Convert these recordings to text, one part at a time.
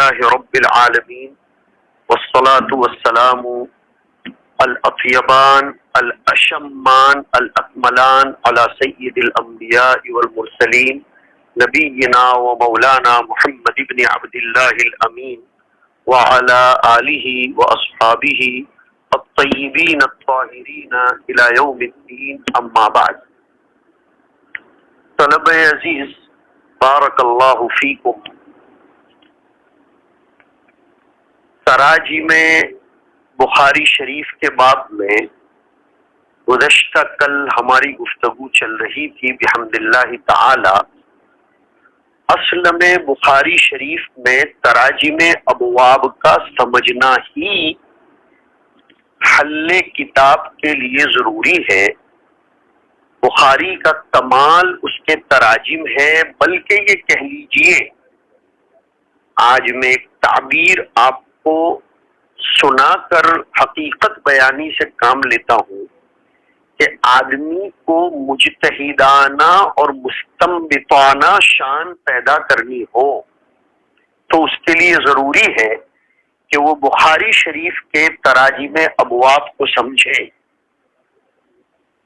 لله رب العالمين والصلاة والسلام الأطيبان الأشمان الأكملان على سيد الأنبياء والمرسلين نبينا ومولانا محمد بن عبد الله الأمين وعلى آله وأصحابه الطيبين الطاهرين إلى يوم الدين أما بعد. طلبہ عزیز بارک اللہ فیکم، تراجم میں بخاری شریف کے باب میں گزشتہ کل ہماری گفتگو چل رہی تھی بحمد اللہ تعالی. اصل میں بخاری شریف میں تراجم ابواب کا سمجھنا ہی حل کتاب کے لیے ضروری ہے. بخاری کا کمال اس کے تراجم ہے، بلکہ یہ کہہ لیجئے، آج میں ایک تعبیر آپ کو سنا کر حقیقت بیانی سے کام لیتا ہوں کہ آدمی کو مجتہدانہ اور مستنبطانہ شان پیدا کرنی ہو تو اس کے لیے ضروری ہے کہ وہ بخاری شریف کے تراجم ابواب کو سمجھے.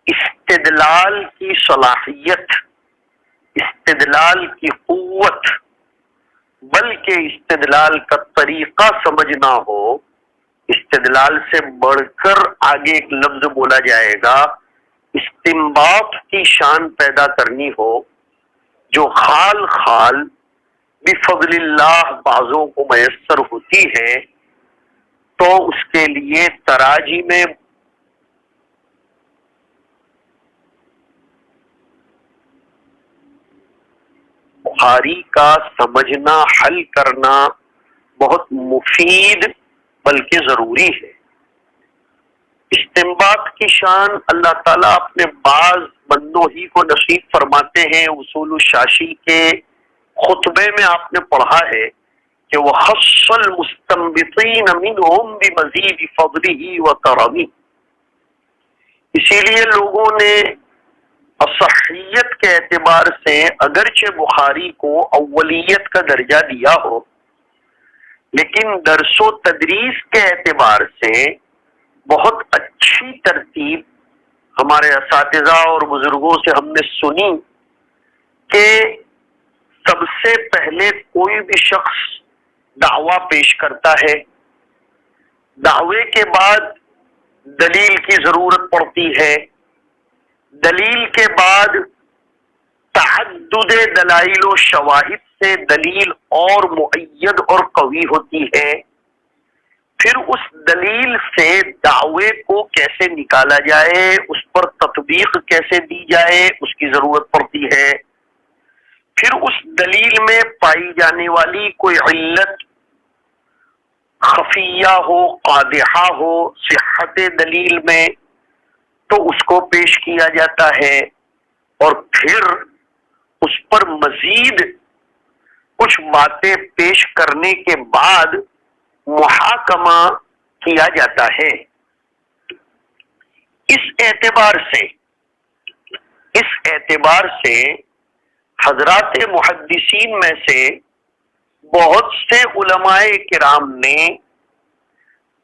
استدلال کی صلاحیت، استدلال کی قوت، بلکہ استدلال کا طریقہ سمجھنا ہو. استدلال سے بڑھ کر آگے ایک لفظ بولا جائے گا، استنباط کی شان پیدا کرنی ہو جو خال خال بفضل اللہ بعضوں کو میسر ہوتی ہے، تو اس کے لیے تراجم بخاری کا سمجھنا، حل کرنا بہت مفید بلکہ ضروری ہے. استنباط کی شان اللہ تعالیٰ اپنے بعض بندوں ہی کو نصیب فرماتے ہیں. اصول الشاشی کے خطبے میں آپ نے پڑھا ہے کہ وہ حص المستنبطین منہم بمزید فضلہ و کرمہ. اسی لیے لوگوں نے اصحیت کے اعتبار سے اگرچہ بخاری کو اولیت کا درجہ دیا ہو، لیکن درس و تدریس کے اعتبار سے بہت اچھی ترتیب ہمارے اساتذہ اور بزرگوں سے ہم نے سنی کہ سب سے پہلے کوئی بھی شخص دعویٰ پیش کرتا ہے، دعوے کے بعد دلیل کی ضرورت پڑتی ہے، دلیل کے بعد تعدد دلائل و شواہد سے دلیل اور مؤید اور قوی ہوتی ہے. پھر اس دلیل سے دعوے کو کیسے نکالا جائے، اس پر تطبیق کیسے دی جائے، اس کی ضرورت پڑتی ہے. پھر اس دلیل میں پائی جانے والی کوئی علت خفیہ ہو، قادحہ ہو صحت دلیل میں، تو اس کو پیش کیا جاتا ہے. اور پھر اس پر مزید کچھ باتیں پیش کرنے کے بعد محاکمہ کیا جاتا ہے. اس اعتبار سے حضرات محدثین میں سے بہت سے علماء کرام نے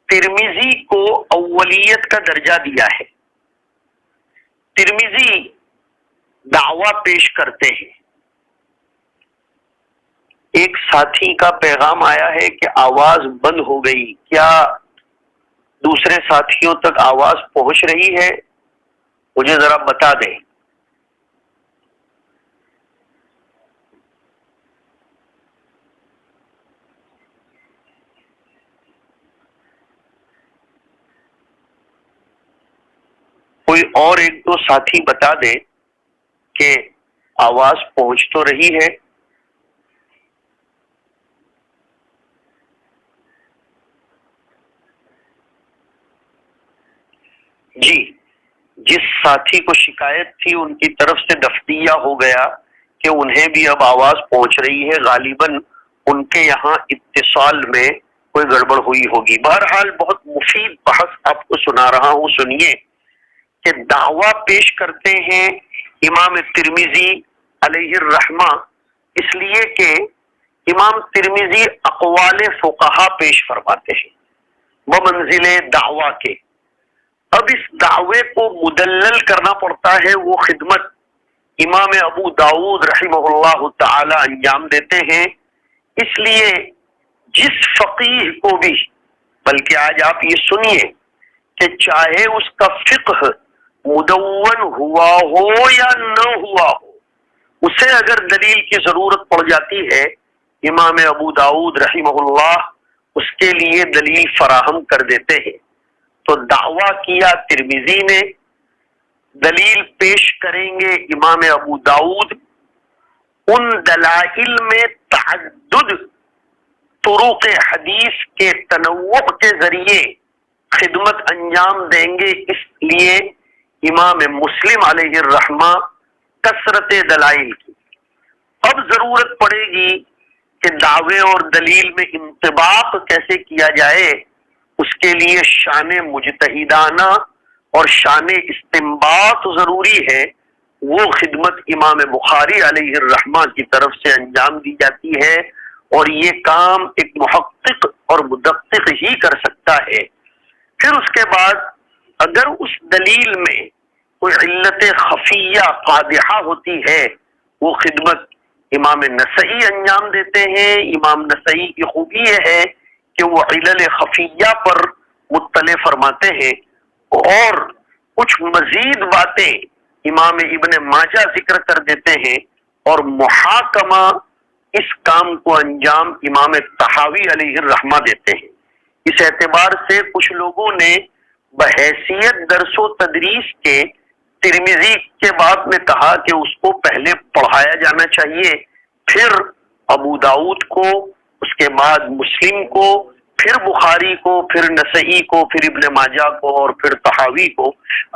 ترمذی کو اولیت کا درجہ دیا ہے. ترمذی دعویٰ پیش کرتے ہیں. ایک ساتھی کا پیغام آیا ہے کہ آواز بند ہو گئی، کیا دوسرے ساتھیوں تک آواز پہنچ رہی ہے؟ مجھے ذرا بتا دیں. کوئی اور ایک دو ساتھی بتا دے کہ آواز پہنچ تو رہی ہے. جی، جس ساتھی کو شکایت تھی ان کی طرف سے دفتیہ ہو گیا کہ انہیں بھی اب آواز پہنچ رہی ہے. غالباً ان کے یہاں اتصال میں کوئی گڑبڑ ہوئی ہوگی. بہرحال بہت مفید بحث آپ کو سنا رہا ہوں، سنیے. کہ دعویٰ پیش کرتے ہیں امام ترمذی علیہ الرحمہ اس لیے کہ امام ترمذی اقوال فقہا پیش فرماتے ہیں بمنزل دعویٰ کے. اب اس دعوے کو مدلل کرنا پڑتا ہے، وہ خدمت امام ابو داؤد رحمہ اللہ تعالی انجام دیتے ہیں. اس لیے جس فقیہ کو بھی، بلکہ آج آپ یہ سنیے کہ چاہے اس کا فقہ مدون ہوا ہو یا نہ ہوا ہو، اسے اگر دلیل کی ضرورت پڑ جاتی ہے، امام ابو داؤد رحمہ اللہ اس کے لیے دلیل فراہم کر دیتے ہیں. تو دعویٰ کیا ترمذی نے، دلیل پیش کریں گے امام ابو داؤد. ان دلائل میں تعدد طرق حدیث کے تنوع کے ذریعے خدمت انجام دیں گے. اس لیے امام مسلم علیہ الرحمہ کثرت دلائل کی. اب ضرورت پڑے گی کہ دعوے اور دلیل میں انطباق کیسے کیا جائے. اس کے لیے شان مجتہدانہ اور شان استنباط ضروری ہے. وہ خدمت امام بخاری علیہ الرحمہ کی طرف سے انجام دی جاتی ہے، اور یہ کام ایک محقق اور مدقق ہی کر سکتا ہے. پھر اس کے بعد اگر اس دلیل میں کوئی علت خفیہ فاضحہ ہوتی ہے، وہ خدمت امام نسائی انجام دیتے ہیں. امام نسائی کی خوبی یہ ہے کہ وہ علل خفیہ پر مطلع فرماتے ہیں، اور کچھ مزید باتیں امام ابن ماجہ ذکر کر دیتے ہیں، اور محاکمہ اس کام کو انجام امام طحاوی علیہ الرحمہ دیتے ہیں. اس اعتبار سے کچھ لوگوں نے بحیثیت درس و تدریس کے ترمذی کے بعد میں کہا کہ اس کو پہلے پڑھایا جانا چاہیے، پھر ابو داؤد کو، اس کے بعد مسلم کو، پھر بخاری کو، پھر نسائی کو، پھر ابن ماجہ کو، اور پھر طحاوی کو.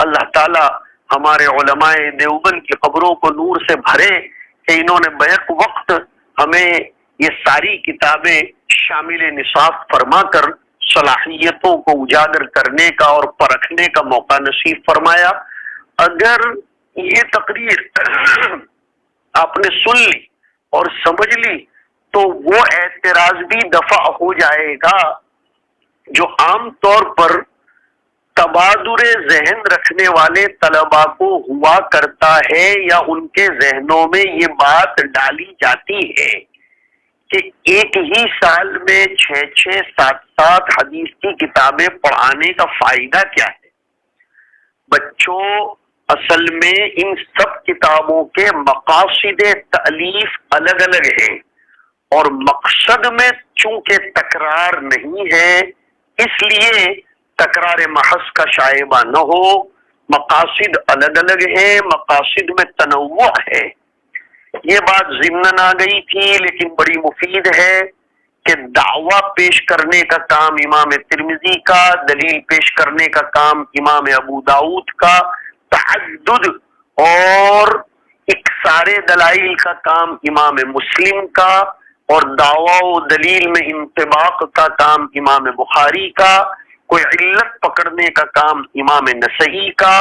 اللہ تعالی ہمارے علماء دیوبند کی قبروں کو نور سے بھرے کہ انہوں نے بیک وقت ہمیں یہ ساری کتابیں شامل نصاب فرما کر صلاحیتوں کو اجاگر کرنے کا اور پرکھنے کا موقع نصیب فرمایا. اگر یہ تقریر آپ نے سن لی اور سمجھ لی تو وہ اعتراض بھی دفع ہو جائے گا جو عام طور پر تبادر ذہن رکھنے والے طلباء کو ہوا کرتا ہے، یا ان کے ذہنوں میں یہ بات ڈالی جاتی ہے کہ ایک ہی سال میں 6 7 حدیث کی کتابیں پڑھانے کا فائدہ کیا ہے. بچوں، اصل میں ان سب کتابوں کے مقاصد تالیف الگ الگ ہیں، اور مقصد میں چونکہ تکرار نہیں ہے، اس لیے تکرار محض کا شائبہ نہ ہو. مقاصد الگ الگ ہیں، مقاصد میں تنوع ہے. یہ بات ضمناً آ گئی تھی لیکن بڑی مفید ہے کہ دعویٰ پیش کرنے کا کام امام ترمذی کا، دلیل پیش کرنے کا کام امام ابو داؤد کا، تعدد اور اکثار دلائل کا کام امام مسلم کا، اور دعویٰ و دلیل میں انطباق کا کام امام بخاری کا، کوئی علت پکڑنے کا کام امام نسائی کا،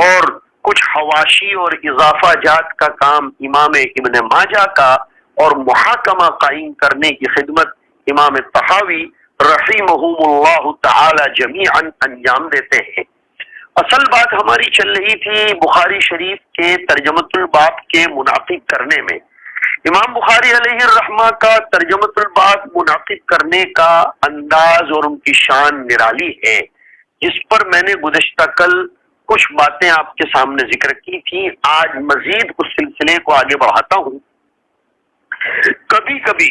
اور کچھ حواشی اور اضافہ جات کا کام امام ابن ماجہ کا، اور محاکمہ قائم کرنے کی خدمت امام طحاوی رحمہم اللہ تعالی جمیعا انجام دیتے ہیں. اصل بات ہماری چل رہی تھی بخاری شریف کے ترجمۃ الباب کے منعقد کرنے میں. امام بخاری علیہ الرحمہ کا ترجمۃ الباب منعقد کرنے کا انداز اور ان کی شان نرالی ہے، جس پر میں نے گزشتہ کل کچھ باتیں آپ کے سامنے ذکر کی تھی. آج مزید اس سلسلے کو آگے بڑھاتا ہوں. کبھی کبھی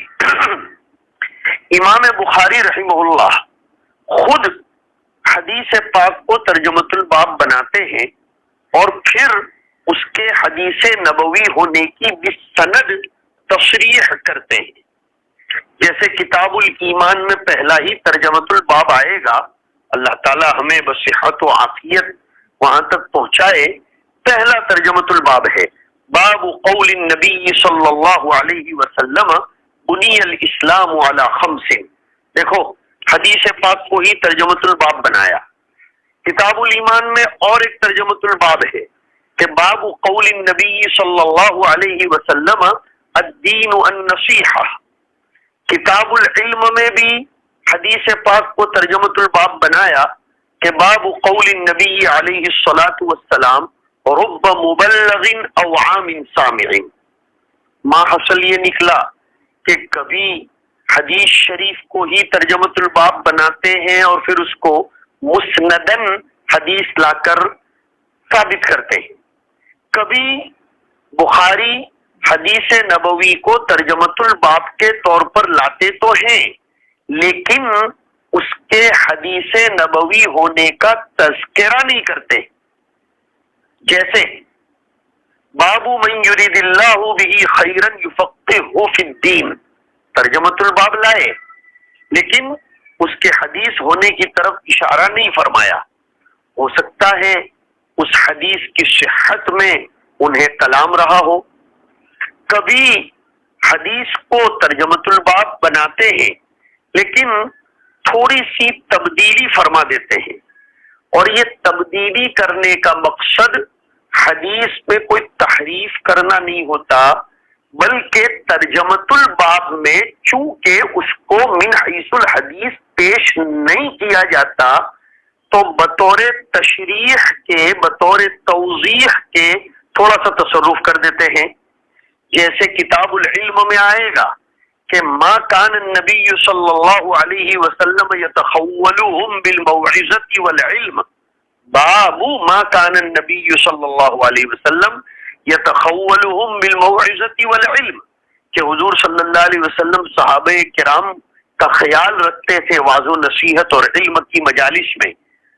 امام بخاری رحمہ اللہ خود حدیث پاک کو ترجمۃ الباب بناتے ہیں اور پھر اس کے حدیث نبوی ہونے کی بالسند تصریح کرتے ہیں. جیسے کتاب الایمان میں پہلا ہی ترجمۃ الباب آئے گا، اللہ تعالی ہمیں بصحت و عافیت وہاں تک پہنچائے. پہلا ترجمۃ الباب ہے باب قول النبی صلی اللہ علیہ وسلم بنی الاسلام علی خمس. دیکھو حدیث پاک کو ہی ترجمۃ الباب بنایا. کتاب الایمان میں اور ایک ترجمۃ الباب ہے کہ باب قول النبی صلی اللہ علیہ وسلم الدین النصیحہ. کتاب العلم میں بھی حدیث پاک کو ترجمۃ الباب بنایا کہ باب قول النبی علیہ الصلاۃ والسلام رب مبلغ او عام سامع۔ ما حصل یہ نکلا کہ کبھی حدیث شریف کو ہی ترجمۃ الباب بناتے ہیں اور پھر اس کو مسندن حدیث لا کر ثابت کرتے ہیں، کبھی بخاری حدیث نبوی کو ترجمۃ الباب کے طور پر لاتے تو ہیں لیکن اس کے حدیث نبوی ہونے کا تذکرہ نہیں کرتے۔ جیسے باب من یرید اللہ بہ خیرا یفقہہ فی الدین، ترجمۃ الباب لائے لیکن اس کے حدیث ہونے کی طرف اشارہ نہیں فرمایا۔ ہو سکتا ہے اس حدیث کی صحت میں انہیں کلام رہا ہو۔ کبھی حدیث کو ترجمۃ الباب بناتے ہیں لیکن تھوڑی سی تبدیلی فرما دیتے ہیں، اور یہ تبدیلی کرنے کا مقصد حدیث میں کوئی تحریف کرنا نہیں ہوتا، بلکہ ترجمۃ الباب میں چونکہ اس کو من حیث الحدیث پیش نہیں کیا جاتا تو بطور تشریح کے، بطور توضیح کے تھوڑا سا تصرف کر دیتے ہیں۔ جیسے کتاب العلم میں آئے گا کہ ما کان النبی صلی اللہ علیہ وسلم یتخولهم بالموعظۃ والعلم، باب ما کان النبی صلی اللہ علیہ وسلم یتخولهم بالموعظۃ والعلم، کہ حضور صلی اللہ علیہ وسلم صحابہ کرام کا خیال رکھتے تھے واعظ و نصیحت اور علم کی مجالس میں۔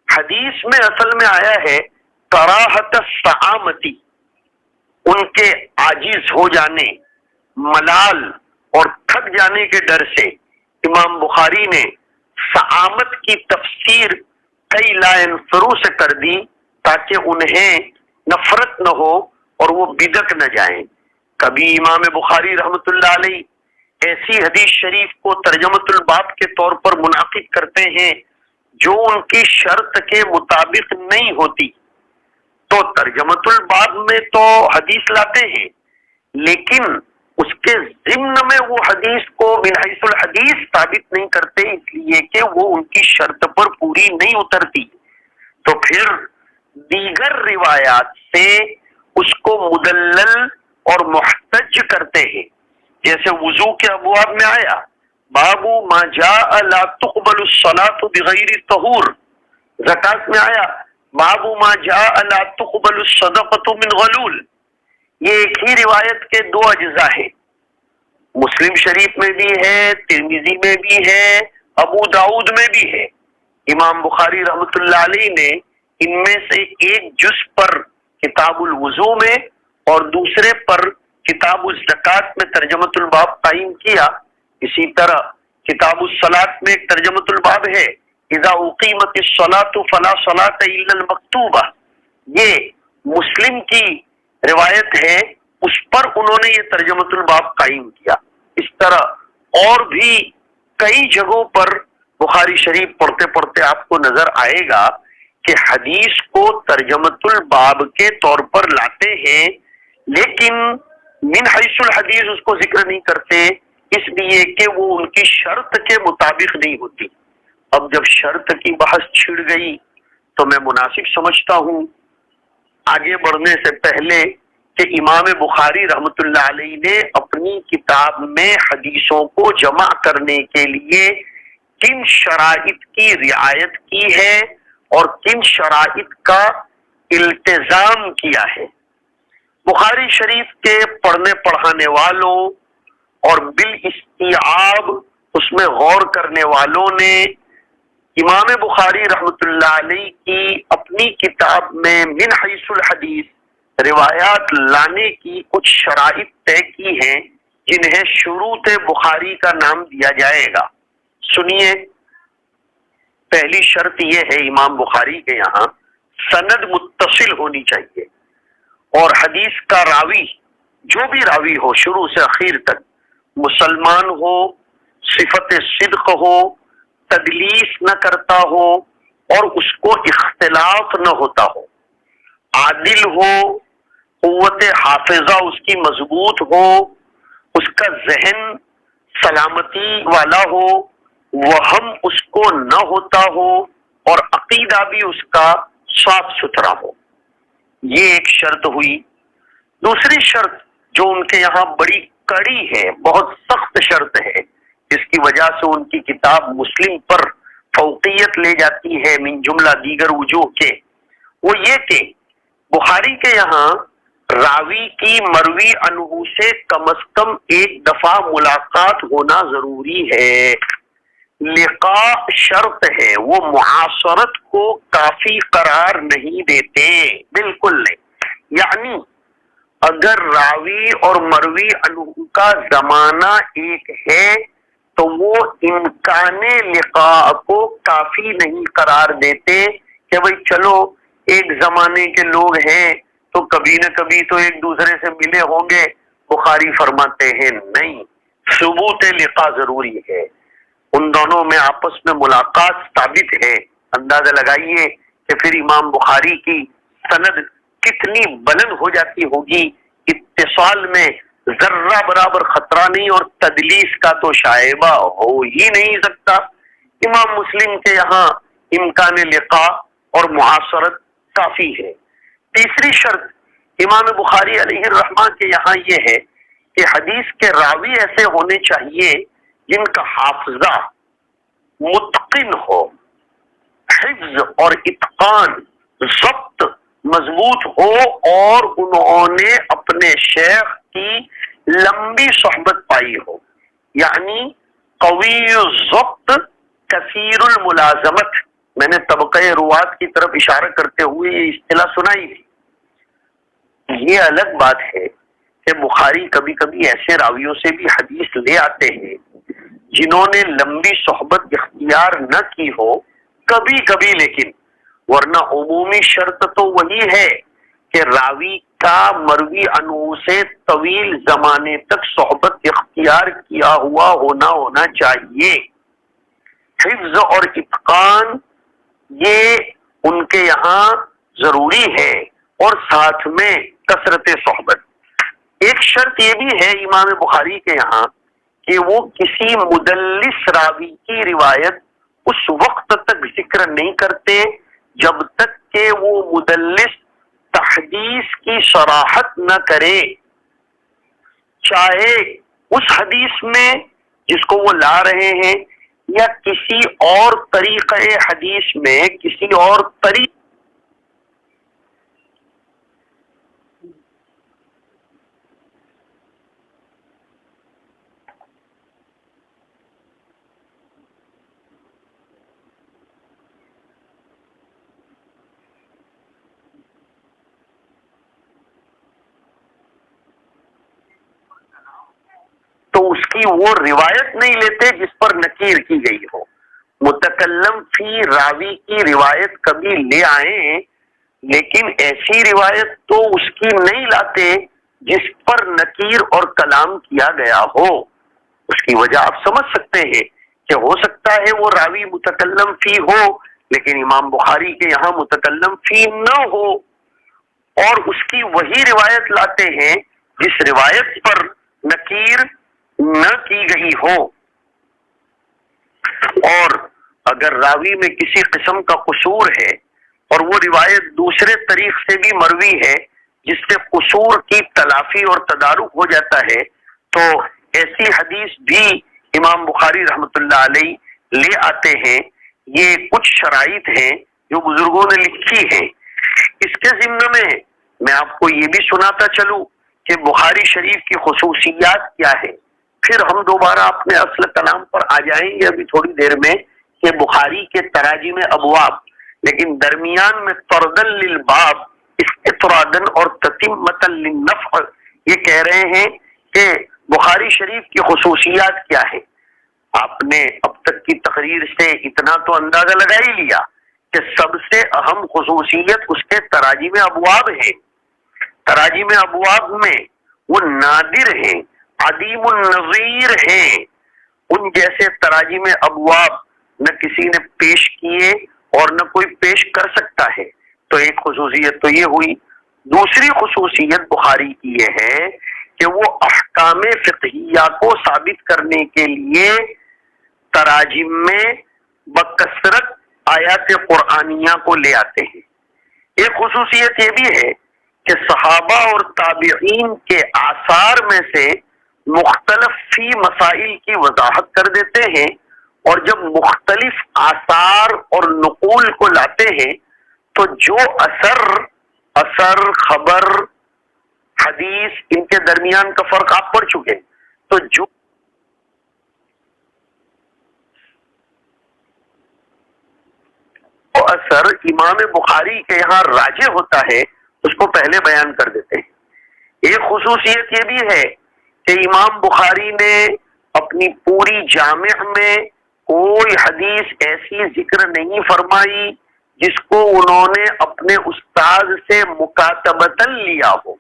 حدیث میں اصل میں آیا ہے کراہت السعامتی، ان کے عاجز ہو جانے، ملال اور تھک جانے کے ڈر سے امام بخاری نے سعامت کی تفسیر کئی لا ينفروا سے کر دی تاکہ انہیں نفرت نہ ہو اور وہ بدک نہ جائیں۔ کبھی امام بخاری رحمۃ اللہ علیہ ایسی حدیث شریف کو ترجمۃ الباب کے طور پر منعقد کرتے ہیں جو ان کی شرط کے مطابق نہیں ہوتی، تو ترجمۃ الباب میں تو حدیث لاتے ہیں لیکن اس کے ضمن میں وہ حدیث کو من حیث الحدیث ثابت نہیں کرتے، اس لیے کہ وہ ان کی شرط پر پوری نہیں اترتی، تو پھر دیگر روایات سے اس کو مدلل اور محتج کرتے ہیں۔ جیسے وضو کے ابواب میں آیا باب ما جاء لا تقبل الصلاۃ بغیر طہور، زکات میں آیا باب ما جاء لا تقبل الصدقۃ من غلول۔ یہ ایک ہی روایت کے دو اجزاء ہیں، مسلم شریف میں بھی ہے، ترمذی میں بھی ہے، ابو داؤد میں بھی ہے۔ امام بخاری رحمۃ اللہ علیہ نے ان میں سے ایک جز پر کتاب الوضو میں اور دوسرے پر کتاب الزکات میں ترجمۃ الباب قائم کیا۔ اسی طرح کتاب الصلاۃ میں ایک ترجمۃ الباب ہے اذا اقیمت الصلاۃ فلا صلاۃ الا المکتوبہ، یہ مسلم کی روایت ہے، اس پر انہوں نے یہ ترجمۃ الباب قائم کیا۔ اس طرح اور بھی کئی جگہوں پر بخاری شریف پڑھتے پڑھتے آپ کو نظر آئے گا کہ حدیث کو ترجمۃ الباب کے طور پر لاتے ہیں لیکن من حیث الحدیث اس کو ذکر نہیں کرتے، اس لیے کہ وہ ان کی شرط کے مطابق نہیں ہوتی۔ اب جب شرط کی بحث چھڑ گئی تو میں مناسب سمجھتا ہوں آگے بڑھنے سے پہلے کہ امام بخاری رحمۃ اللہ علیہ نے اپنی کتاب میں حدیثوں کو جمع کرنے کے لیے کن شرائط کی رعایت کی ہے اور کن شرائط کا التزام کیا ہے۔ بخاری شریف کے پڑھنے پڑھانے والوں اور بالاستیعاب اس میں غور کرنے والوں نے امام بخاری رحمۃ اللہ علیہ کی اپنی کتاب میں من حیث الحدیث روایات لانے کی کچھ شرائط طے کی ہیں جنہیں شروط بخاری کا نام دیا جائے گا۔ سنیے، پہلی شرط یہ ہے امام بخاری کے یہاں سند متصل ہونی چاہیے، اور حدیث کا راوی جو بھی راوی ہو شروع سے اخیر تک مسلمان ہو، صفت صدق ہو، تدلیس نہ کرتا ہو اور اس کو اختلاف نہ ہوتا ہو، عادل ہو، قوت حافظہ اس کی مضبوط ہو، اس کا ذہن سلامتی والا ہو، وہم اس کو نہ ہوتا ہو، اور عقیدہ بھی اس کا صاف ستھرا ہو. یہ ایک شرط ہوئی. دوسری شرط جو ان کے یہاں بڑی کڑی ہے، بہت سخت شرط ہے، جس کی وجہ سے ان کی کتاب مسلم پر فوقیت لے جاتی ہے من جملہ دیگر وجوہ کے، وہ یہ کہ بخاری کے یہاں راوی کی مروی عنہ سے کم از کم ایک دفعہ ملاقات ہونا ضروری ہے. لقاء شرط ہے، وہ معاصرت کو کافی قرار نہیں دیتے، بالکل نہیں. یعنی اگر راوی اور مروی عنہ کا زمانہ ایک ہے تو وہ امکان لقاء کو کافی نہیں قرار دیتے کہ بھئی چلو ایک زمانے کے لوگ ہیں تو کبھی نہ کبھی تو ایک دوسرے سے ملے ہوں گے. بخاری فرماتے ہیں نہیں، ثبوت لقاء ضروری ہے، ان دونوں میں آپس میں ملاقات ثابت ہے. اندازہ لگائیے کہ پھر امام بخاری کی سند کتنی بلند ہو جاتی ہوگی. اتصال میں ذرہ برابر خطرہ نہیں، اور تدلیس کا تو شائبہ ہو ہی نہیں سکتا. امام مسلم کے یہاں امکان لقاء اور معاصرت کافی ہے. تیسری شرط امام بخاری علیہ الرحمہ کے یہاں یہ ہے کہ حدیث کے راوی ایسے ہونے چاہیے جن کا حافظہ متقن ہو، حفظ اور اتقان ضبط مضبوط ہو، اور انہوں نے اپنے شیخ کی لمبی صحبت پائی ہو. یعنی قوی الضبط کثیر الملازمت. میں نے طبقہ روات کی طرف اشارہ کرتے ہوئے یہ اصطلاح سنائی تھی. یہ الگ بات ہے کہ بخاری کبھی کبھی ایسے راویوں سے بھی حدیث لے آتے ہیں جنہوں نے لمبی صحبت اختیار نہ کی ہو، کبھی کبھی، لیکن ورنہ عمومی شرط تو وہی ہے کہ راوی کا مروی عنہ سے طویل زمانے تک صحبت اختیار کیا ہوا ہونا چاہیے. حفظ اور اتقان یہ ان کے یہاں ضروری ہے، اور ساتھ میں کثرت صحبت. ایک شرط یہ بھی ہے امام بخاری کے یہاں کہ وہ کسی مدلس راوی کی روایت اس وقت تک ذکر نہیں کرتے جب تک کہ وہ مدلس تحدیث کی صراحت نہ کرے، چاہے اس حدیث میں جس کو وہ لا رہے ہیں یا کسی اور طریقہ حدیث میں کسی اور طریقہ. تو اس کی وہ روایت نہیں لیتے جس پر نکیر کی گئی ہو. متکلم فی راوی کی روایت کبھی لے آئیں، لیکن ایسی روایت تو اس کی نہیں لاتے جس پر نکیر اور کلام کیا گیا ہو. اس کی وجہ آپ سمجھ سکتے ہیں کہ ہو سکتا ہے وہ راوی متکلم فی ہو لیکن امام بخاری کے یہاں متکلم فی نہ ہو، اور اس کی وہی روایت لاتے ہیں جس روایت پر نکیر نہ کی گئی ہو. اور اگر راوی میں کسی قسم کا قصور ہے اور وہ روایت دوسرے طریق سے بھی مروی ہے جس سے قصور کی تلافی اور تدارک ہو جاتا ہے، تو ایسی حدیث بھی امام بخاری رحمۃ اللہ علیہ لے آتے ہیں. یہ کچھ شرائط ہیں جو بزرگوں نے لکھی ہیں. اس کے ضمن میں آپ کو یہ بھی سناتا چلوں کہ بخاری شریف کی خصوصیات کیا ہے. پھر ہم دوبارہ اپنے اصل کلام پر آ جائیں گے ابھی تھوڑی دیر میں کہ بخاری کے تراجم ابواب، لیکن درمیان میں طردن للباب استطرادن اور تتمۃ للنفع یہ کہہ رہے ہیں کہ بخاری شریف کی خصوصیات کیا ہے. آپ نے اب تک کی تقریر سے اتنا تو اندازہ لگا ہی لیا کہ سب سے اہم خصوصیت اس کے تراجم ابواب ہے. تراجم ابواب میں وہ نادر ہیں، عدیم النظیر ہیں. ان جیسے تراجم ابواب نہ کسی نے پیش کیے اور نہ کوئی پیش کر سکتا ہے. تو ایک خصوصیت تو یہ ہوئی. دوسری خصوصیت بخاری کی یہ ہے کہ وہ احکام فقہیہ کو ثابت کرنے کے لیے تراجم میں بکثرت آیات قرآنیہ کو لے آتے ہیں۔ ایک خصوصیت یہ بھی ہے کہ صحابہ اور تابعین کے آثار میں سے مختلف فی مسائل کی وضاحت کر دیتے ہیں، اور جب مختلف آثار اور نقول کو لاتے ہیں تو جو اثر خبر حدیث ان کے درمیان کا فرق آپ پڑھ چکے، تو جو اثر امام بخاری کے یہاں راجح ہوتا ہے اس کو پہلے بیان کر دیتے ہیں۔ ایک خصوصیت یہ بھی ہے کہ امام بخاری نے اپنی پوری جامع میں کوئی حدیث ایسی ذکر نہیں فرمائی جس کو انہوں نے اپنے استاد سے مکاتبتاً لیا ہو۔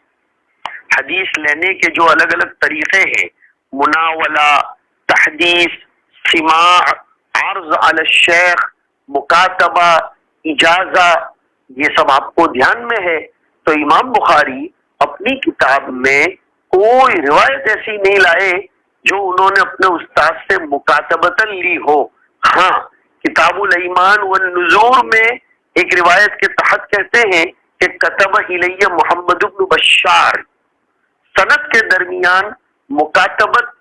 حدیث لینے کے جو الگ الگ طریقے ہیں، مناولہ، تحدیث، سماع، عرض علی الشیخ، مکاتبہ، اجازہ، یہ سب آپ کو دھیان میں ہے۔ تو امام بخاری اپنی کتاب میں کوئی روایت ایسی نہیں لائے جو انہوں نے اپنے استاد سے مکاتبتاً لی ہو۔ ہاں، کتاب الایمان والنذور میں ایک روایت کے تحت کہتے ہیں کہ کتب الیہ محمد بن بشار، سند کے درمیان مکاتبت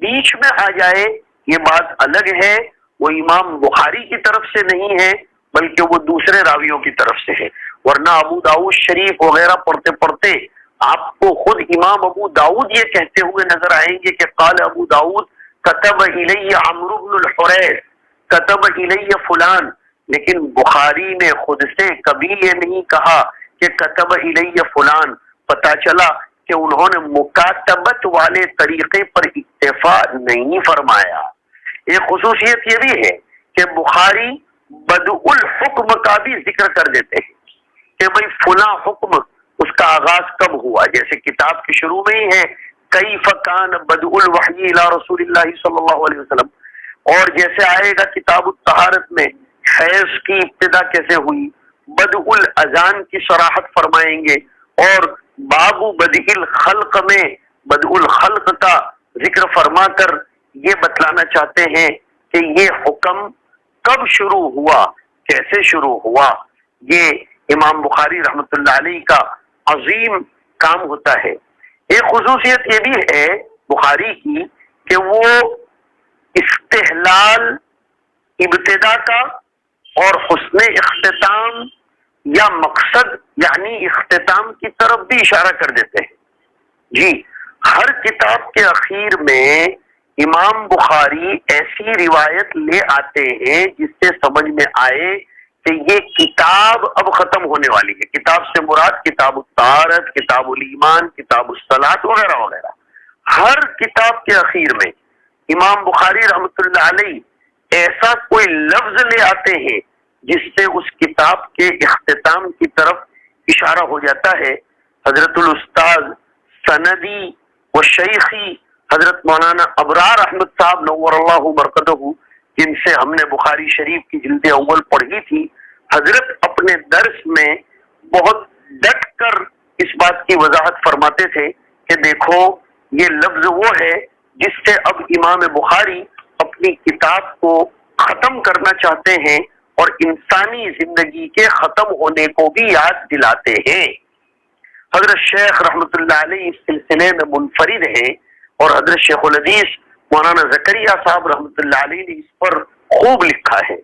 بیچ میں آ جائے یہ بات الگ ہے، وہ امام بخاری کی طرف سے نہیں ہے بلکہ وہ دوسرے راویوں کی طرف سے ہے۔ ورنہ ابو داؤد شریف وغیرہ پڑھتے پڑھتے آپ کو خود امام ابو داؤد یہ کہتے ہوئے نظر آئیں گے کہ قال ابو داؤد کتب الی عمرو بن الحریث، کتب الی فلان، لیکن بخاری نے خود سے کبھی یہ نہیں کہا کہ کتب الی فلان۔ پتہ چلا کہ انہوں نے مکاتبت والے طریقے پر اکتفا نہیں فرمایا۔ ایک خصوصیت یہ بھی ہے کہ بخاری بدء الحکم کا بھی ذکر کر دیتے ہیں کہ بھئی فلاں حکم اس کا آغاز کب ہوا، جیسے کتاب کے شروع میں ہی ہے کیف کان بدء الوحی الی رسول اللہ صلی اللہ علیہ وسلم، اور جیسے آئے گا کتاب الطہارت میں حیض کی ابتدا کیسے ہوئی، بدء الاذان کی صراحت فرمائیں گے، اور باب بدء الخلق میں بدء الخلق کا ذکر فرما کر یہ بتلانا چاہتے ہیں کہ یہ حکم کب شروع ہوا، کیسے شروع ہوا۔ یہ امام بخاری رحمۃ اللہ علیہ کا عظیم کام ہوتا ہے۔ ایک خصوصیت یہ بھی ہے بخاری کی کہ وہ استحلال ابتدا کا اور حسن اختتام یا مقصد یعنی اختتام کی طرف بھی اشارہ کر دیتے ہیں۔ جی، ہر کتاب کے اخیر میں امام بخاری ایسی روایت لے آتے ہیں جس سے سمجھ میں آئے کہ یہ کتاب اب ختم ہونے والی ہے۔ کتاب سے مراد کتاب الطہارت، کتاب الایمان، کتاب الصلاۃ وغیرہ وغیرہ۔ ہر کتاب کے اخیر میں امام بخاری رحمۃ اللہ علیہ ایسا کوئی لفظ لے آتے ہیں جس سے اس کتاب کے اختتام کی طرف اشارہ ہو جاتا ہے۔ حضرت الاستاذ سندی و شیخی حضرت مولانا ابرار احمد صاحب نور اللہ مرقدہ، جن سے ہم نے بخاری شریف کی جلد اول پڑھی تھی، حضرت اپنے درس میں بہت ڈٹ کر اس بات کی وضاحت فرماتے تھے کہ دیکھو یہ لفظ وہ ہے جس سے اب امام بخاری اپنی کتاب کو ختم کرنا چاہتے ہیں اور انسانی زندگی کے ختم ہونے کو بھی یاد دلاتے ہیں۔ حضرت شیخ رحمۃ اللہ علیہ اس سلسلے میں منفرد ہیں، اور حضرت شیخ الحدیث مولانا زکریا صاحب رحمۃ اللہ علیہ نے اس پر خوب لکھا ہے۔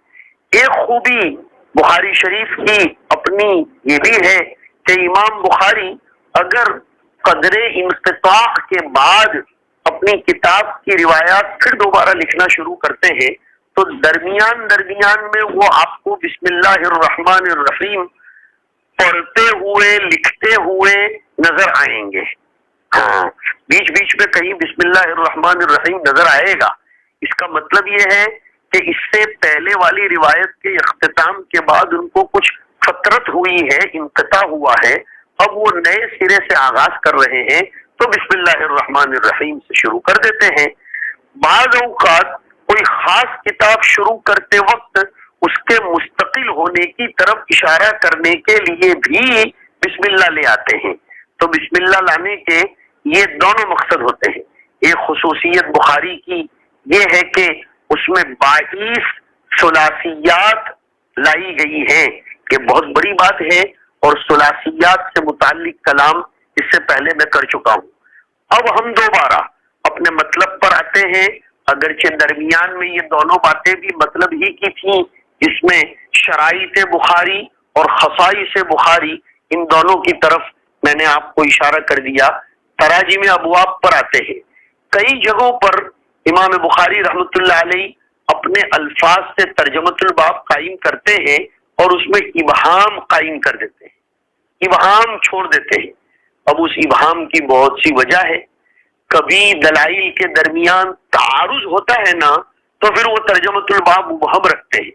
ایک خوبی بخاری شریف کی اپنی یہ بھی ہے کہ امام بخاری اگر قدر انقطاع کے بعد اپنی کتاب کی روایات پھر دوبارہ لکھنا شروع کرتے ہیں تو درمیان میں وہ آپ کو بسم اللہ الرحمن الرحیم پڑھتے ہوئے لکھتے ہوئے نظر آئیں گے۔ ہاں، بیچ میں کہیں بسم اللہ الرحمن الرحیم نظر آئے گا۔ اس کا مطلب یہ ہے کہ اس سے پہلے والی روایت کے اختتام کے بعد ان کو کچھ فترت ہوئی ہے، انقطاع ہوا ہے، اب وہ نئے سرے سے آغاز کر رہے ہیں تو بسم اللہ الرحمن الرحیم سے شروع کر دیتے ہیں۔ بعض اوقات کوئی خاص کتاب شروع کرتے وقت اس کے مستقل ہونے کی طرف اشارہ کرنے کے لیے بھی بسم اللہ لے آتے ہیں۔ تو بسم اللہ لانے کے یہ دونوں مقصد ہوتے ہیں۔ ایک خصوصیت بخاری کی یہ ہے کہ اس میں 22 ثلاثیات لائی گئی ہیں، یہ بہت بڑی بات ہے، اور ثلاثیات سے متعلق کلام اس سے پہلے میں کر چکا ہوں۔ اب ہم دوبارہ اپنے مطلب پر آتے ہیں، اگرچہ درمیان میں یہ دونوں باتیں بھی مطلب ہی کی تھیں، جس میں شرائط بخاری اور خصائص بخاری ان دونوں کی طرف میں نے آپ کو اشارہ کر دیا۔ تراجم ابواب پر آتے ہیں، کئی جگہوں پر امام بخاری رحمۃ اللہ علیہ اپنے الفاظ سے ترجمۃ الباب قائم کرتے ہیں اور اس میں ابہام قائم کر دیتے ہیں، ابہام چھوڑ دیتے ہیں۔ اب اس ابہام کی بہت سی وجہ ہے، کبھی دلائل کے درمیان تعارض ہوتا ہے نا، تو پھر وہ ترجمۃ الباب مبہم رکھتے ہیں،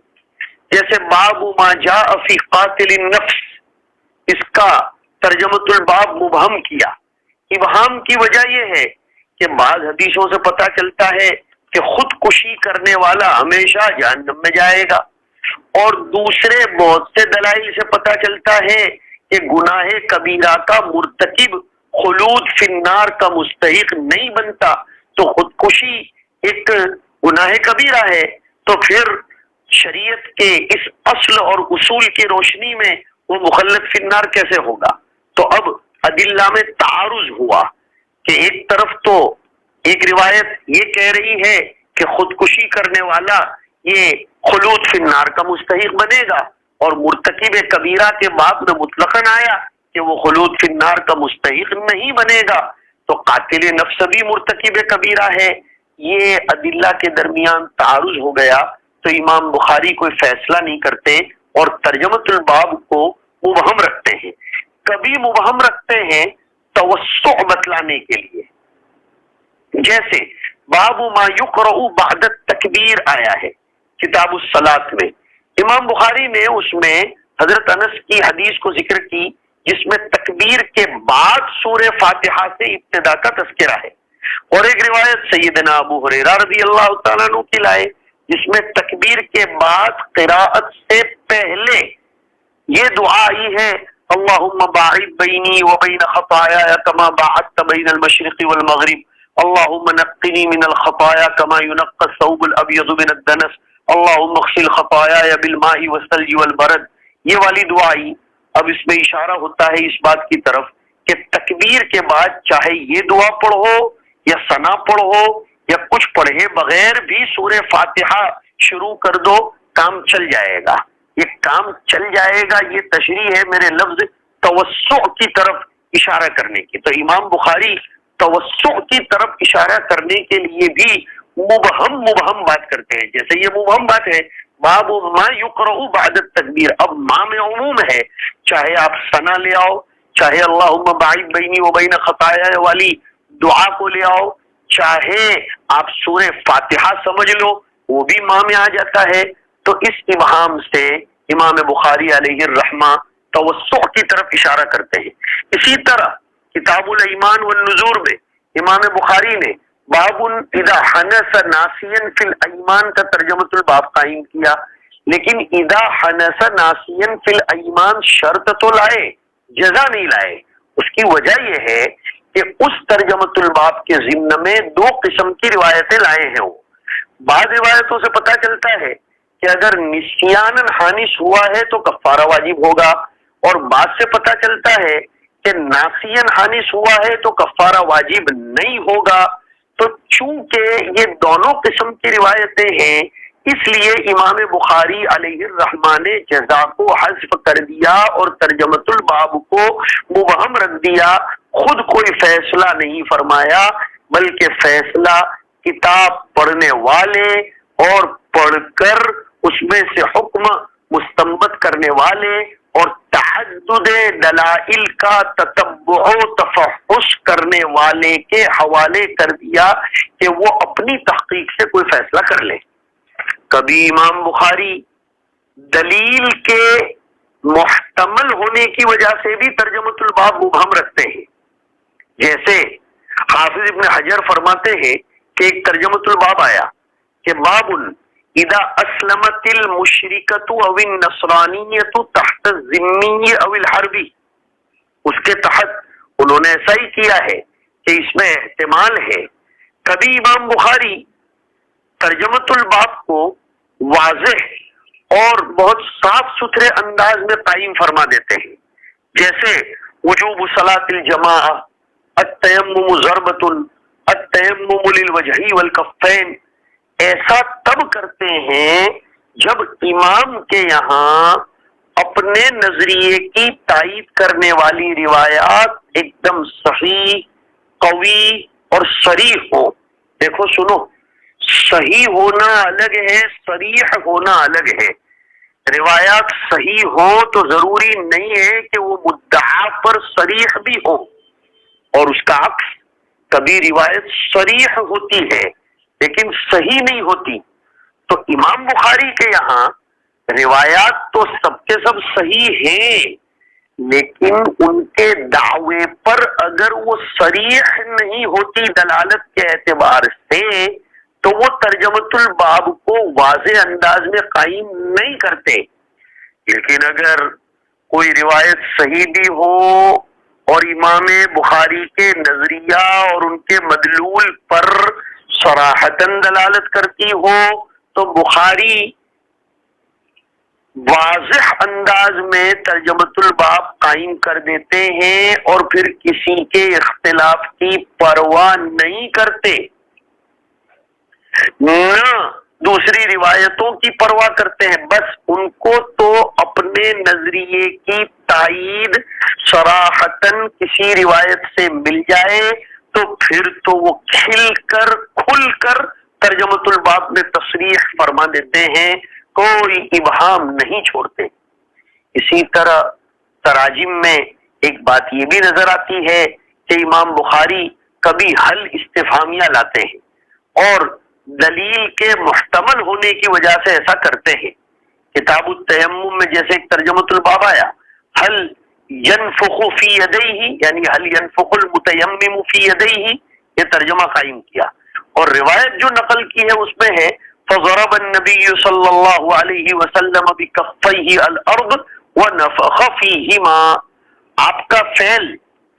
جیسے باب ما جاء فی قاتل النفس، اس کا ترجمۃ الباب مبہم کیا۔ ابہام کی وجہ یہ ہے کہ بعض حدیثوں سے پتہ چلتا ہے کہ خودکشی کرنے والا ہمیشہ جہنم میں جائے گا، اور دوسرے بہت سے دلائل سے پتہ چلتا ہے کہ گناہ کبیرہ کا مرتکب خلود فی النار کا مستحق نہیں بنتا، تو خودکشی ایک گناہ کبیرہ ہے، تو پھر شریعت کے اس اصل اور اصول کی روشنی میں وہ مخلد فی النار کیسے ہوگا؟ تو اب ادلہ میں تعارض ہوا کہ ایک طرف تو ایک روایت یہ کہہ رہی ہے کہ خودکشی کرنے والا یہ خلود فی النار کا مستحق بنے گا، اور مرتکب کبیرہ کے باب میں مطلقاً آیا کہ وہ خلود فی النار کا مستحق نہیں بنے گا، تو قاتل نفس بھی مرتکب کبیرہ ہے۔ یہ ادلہ کے درمیان تعارض ہو گیا، تو امام بخاری کوئی فیصلہ نہیں کرتے اور ترجمۃ الباب کو مبہم رکھتے ہیں۔ کبھی مبہم رکھتے ہیں توسع بتلانے کے لیے، جیسے باب ما یقرأ بعد التکبیر آیا ہے کتاب الصلاۃ میں، امام بخاری نے اس میں حضرت انس کی حدیث کو ذکر کی جس میں تکبیر کے بعد سورہ فاتحہ سے ابتدا کا تذکرہ ہے، اور ایک روایت سیدنا ابو ہریرہ رضی اللہ تعالیٰ عنہ کی لائے جس میں تکبیر کے بعد قراءت سے پہلے یہ دعا آئی ہے، اللہم باعد بینی وبین خطایایا کما باعدت بین المشرق والمغرب، اللہم نقنی من الخطایا کما ینقی الثوب الابیض من الدنس، اللہم اغسل خطایایا بالماء والثلج والبرد۔ یہ والی دعا آئی۔ اب اس میں اشارہ ہوتا ہے اس بات کی طرف کہ تکبیر کے بعد چاہے یہ دعا پڑھو یا ثنا پڑھو یا کچھ پڑھے بغیر بھی سورہ فاتحہ شروع کر دو، کام چل جائے گا۔ یہ کام چل جائے گا یہ تشریح ہے میرے لفظ توسع کی طرف اشارہ کرنے کی، تو امام بخاری توسع کی طرف اشارہ کرنے کے لیے بھی مبہم بات کرتے ہیں۔ جیسے یہ مبہم بات ہے باب ما یقرأ بعد التکبیر، اب ما میں عموم ہے، چاہے آپ ثنا لے آؤ، چاہے اللہم باعد بینی وبین خطایا والی دعا کو لے آؤ، چاہے آپ سورہ فاتحہ سمجھ لو، وہ بھی ما میں آ جاتا ہے۔ تو اس ابہام سے امام بخاری علیہ الرحمہ توسع کی طرف اشارہ کرتے ہیں۔ اسی طرح کتاب الایمان والنذور میں امام بخاری نے باب اذا حنس ناسیا فی الایمان کا ترجمۃ الباب قائم کیا، لیکن اذا حنس ناسیا فی الایمان شرط تو لائے، جزا نہیں لائے۔ اس کی وجہ یہ ہے کہ اس ترجمۃ الباب کے ضمن میں دو قسم کی روایتیں لائے ہیں۔ وہ بعض روایتوں سے پتہ چلتا ہے کہ اگر نسیاناً حانس ہوا ہے تو کفارہ واجب ہوگا، اور بعد سے پتہ چلتا ہے کہ ناسیاً حانس ہوا ہے تو کفارہ واجب نہیں ہوگا۔ تو چونکہ یہ دونوں قسم کی روایتیں ہیں، اس لیے امام بخاری علیہ الرحمہ نے جزا کو حذف کر دیا اور ترجمۃ الباب کو مبہم رکھ دیا، خود کوئی فیصلہ نہیں فرمایا، بلکہ فیصلہ کتاب پڑھنے والے اور پڑھ کر اس میں سے حکم مستنبط کرنے والے اور تحدد دلائل کا تتبع و تفحص کرنے والے کے حوالے کر دیا کہ وہ اپنی تحقیق سے کوئی فیصلہ کر لے۔ کبھی امام بخاری دلیل کے محتمل ہونے کی وجہ سے بھی ترجمۃ الباب مبہم رکھتے ہیں، جیسے حافظ ابن حجر فرماتے ہیں کہ ایک ترجمۃ الباب آیا کہ باب اذا اسلمت المشرکۃ او النصرانیۃ تحت الذمی او الحربی، اس کے تحت انہوں نے ایسا ہی کیا ہے کہ اس میں احتمال ہے. کبھی امام بخاری ترجمۃ الباب کو واضح اور بہت صاف ستھرے انداز میں قائم فرما دیتے ہیں، جیسے وجوب صلاۃ الجماعہ، التیمم ضربۃ، التیمم للوجہ والکفین. ایسا تب کرتے ہیں جب امام کے یہاں اپنے نظریے کی تائید کرنے والی روایات ایک دم صحیح، قوی اور صریح ہو. دیکھو سنو، صحیح ہونا الگ ہے، صریح ہونا الگ ہے. روایات صحیح ہو تو ضروری نہیں ہے کہ وہ مدعا پر صریح بھی ہو، اور اس کا عکس کبھی روایت صریح ہوتی ہے لیکن صحیح نہیں ہوتی. تو امام بخاری کے یہاں روایات تو سب کے سب صحیح ہیں، لیکن ان کے دعوے پر اگر وہ صریح نہیں ہوتی دلالت کے اعتبار سے تو وہ ترجمۃ الباب کو واضح انداز میں قائم نہیں کرتے. لیکن اگر کوئی روایت صحیح بھی ہو اور امام بخاری کے نظریہ اور ان کے مدلول پر صراحتاً دلالت کرتی ہو تو بخاری واضح انداز میں ترجمۃ الباب قائم کر دیتے ہیں اور پھر کسی کے اختلاف کی پرواہ نہیں کرتے، نہ دوسری روایتوں کی پرواہ کرتے ہیں. بس ان کو تو اپنے نظریے کی تائید صراحتاً کسی روایت سے مل جائے تو پھر تو وہ کھل کر ترجمۃ الباب میں تصریح فرما دیتے ہیں، کوئی ابہام نہیں چھوڑتے. اسی طرح تراجم میں ایک بات یہ بھی نظر آتی ہے کہ امام بخاری کبھی حل استفہامیہ لاتے ہیں اور دلیل کے محتمل ہونے کی وجہ سے ایسا کرتے ہیں. کتاب التیمم میں جیسے ایک ترجمۃ الباب آیا، حل ینفخ فی یدیہ، یعنی حل ینفخ المتیمم فی یدیہ، یہ ترجمہ قائم کیا. اور روایت جو نقل کی ہے اس میں ہے فضرب النبی صلی اللہ علیہ وسلم بکفیہ الارض ونفخ فیہما. آپ کا فعل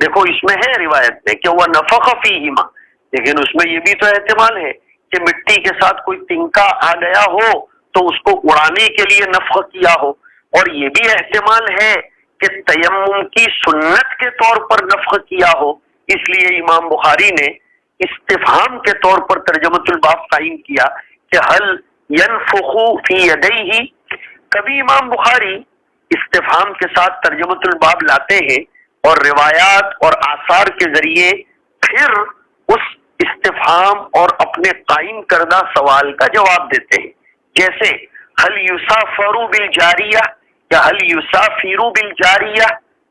دیکھو اس میں ہے روایت میں کہ وہ نفخ فیہما، لیکن اس میں یہ بھی تو احتمال ہے کہ مٹی کے ساتھ کوئی تنکا آ گیا ہو تو اس کو اڑانے کے لیے نفخ کیا ہو، اور یہ بھی احتمال ہے کہ تیمم کی سنت کے طور پر نفخ کیا ہو. اس لیے امام بخاری نے استفہام کے طور پر ترجمۃ الباب قائم کیا کہ حل ینفخ فی یدیہ. کبھی امام بخاری استفہام کے ساتھ ترجمۃ الباب لاتے ہیں اور روایات اور آثار کے ذریعے پھر اس استفہام اور اپنے قائم کردہ سوال کا جواب دیتے ہیں. جیسے حل یسافر بالجاریہ یا حل یسافر بالجاریہ،